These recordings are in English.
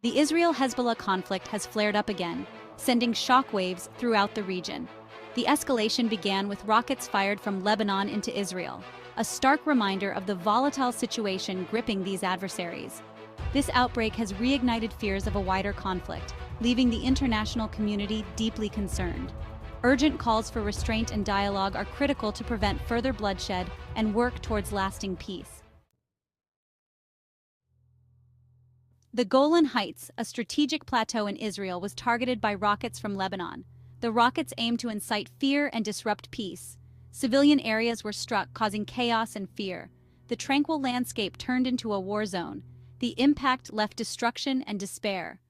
The Israel-Hezbollah conflict has flared up again, sending shockwaves throughout the region. The escalation began with rockets fired from Lebanon into Israel, a stark reminder of the volatile situation gripping these adversaries. This outbreak has reignited fears of a wider conflict, leaving the international community deeply concerned. Urgent calls for restraint and dialogue are critical to prevent further bloodshed and work towards lasting peace. The Golan Heights, a strategic plateau in Israel, was targeted by rockets from Lebanon. The rockets aimed to incite fear and disrupt peace. Civilian areas were struck, causing chaos and fear. The tranquil landscape turned into a war zone. The impact left destruction and despair.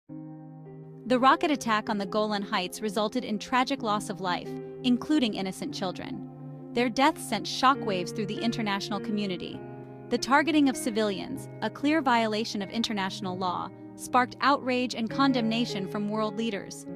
The rocket attack on the Golan Heights resulted in tragic loss of life, including innocent children. Their deaths sent shockwaves through the international community. The targeting of civilians, a clear violation of international law, sparked outrage and condemnation from world leaders.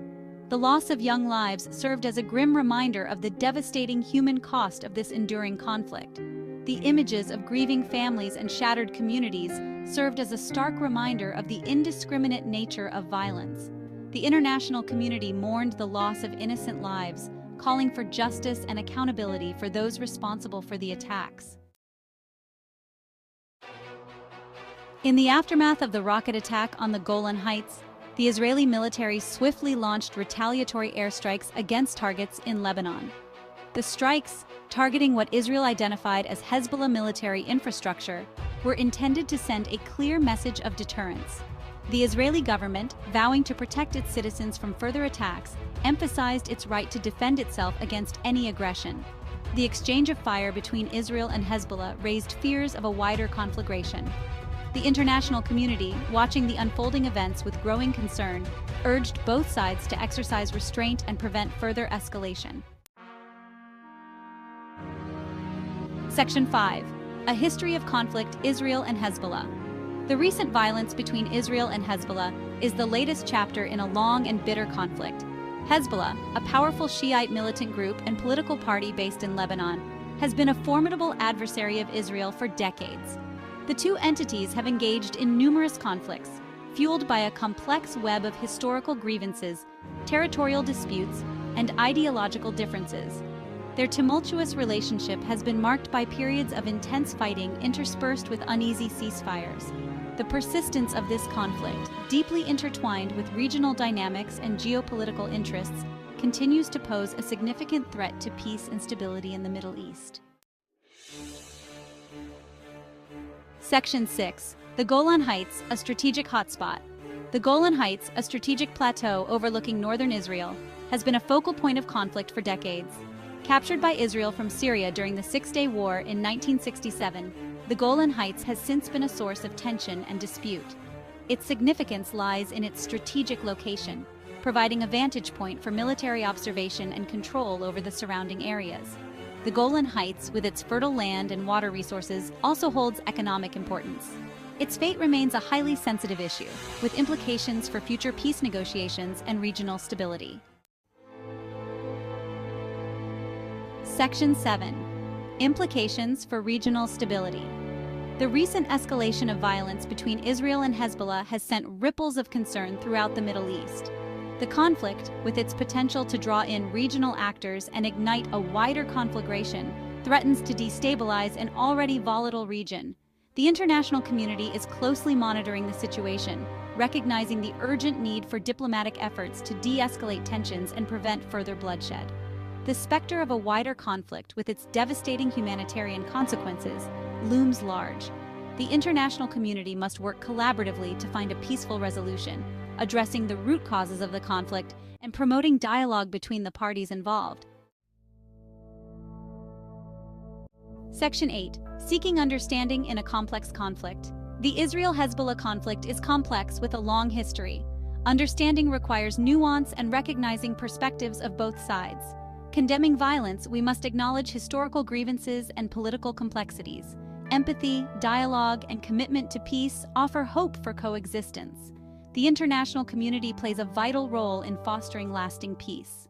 The loss of young lives served as a grim reminder of the devastating human cost of this enduring conflict. The images of grieving families and shattered communities served as a stark reminder of the indiscriminate nature of violence. The international community mourned the loss of innocent lives, calling for justice and accountability for those responsible for the attacks. In the aftermath of the rocket attack on the Golan Heights, the Israeli military swiftly launched retaliatory airstrikes against targets in Lebanon. The strikes, targeting what Israel identified as Hezbollah military infrastructure, were intended to send a clear message of deterrence. The Israeli government, vowing to protect its citizens from further attacks, emphasized its right to defend itself against any aggression. The exchange of fire between Israel and Hezbollah raised fears of a wider conflagration. The international community, watching the unfolding events with growing concern, urged both sides to exercise restraint and prevent further escalation. Section 5. A History of Conflict, Israel and Hezbollah. The recent violence between Israel and Hezbollah is the latest chapter in a long and bitter conflict. Hezbollah, a powerful Shiite militant group and political party based in Lebanon, has been a formidable adversary of Israel for decades. The two entities have engaged in numerous conflicts, fueled by a complex web of historical grievances, territorial disputes, and ideological differences. Their tumultuous relationship has been marked by periods of intense fighting interspersed with uneasy ceasefires. The persistence of this conflict, deeply intertwined with regional dynamics and geopolitical interests, continues to pose a significant threat to peace and stability in the Middle East. Section 6. The Golan Heights, a strategic hotspot. The Golan Heights, a strategic plateau overlooking northern Israel, has been a focal point of conflict for decades. Captured by Israel from Syria during the Six-Day War in 1967, the Golan Heights has since been a source of tension and dispute. Its significance lies in its strategic location, providing a vantage point for military observation and control over the surrounding areas. The Golan Heights, with its fertile land and water resources, also holds economic importance. Its fate remains a highly sensitive issue, with implications for future peace negotiations and regional stability. Section 7. Implications for regional stability. The recent escalation of violence between Israel and Hezbollah has sent ripples of concern throughout the Middle East. The conflict, with its potential to draw in regional actors and ignite a wider conflagration, threatens to destabilize an already volatile region. The international community is closely monitoring the situation, recognizing the urgent need for diplomatic efforts to de-escalate tensions and prevent further bloodshed. The specter of a wider conflict, with its devastating humanitarian consequences, looms large. The international community must work collaboratively to find a peaceful resolution, addressing the root causes of the conflict and promoting dialogue between the parties involved. Section 8. Seeking understanding in a complex conflict. The Israel-Hezbollah conflict is complex with a long history. Understanding requires nuance and recognizing perspectives of both sides. Condemning violence, we must acknowledge historical grievances and political complexities. Empathy, dialogue, and commitment to peace offer hope for coexistence. The international community plays a vital role in fostering lasting peace.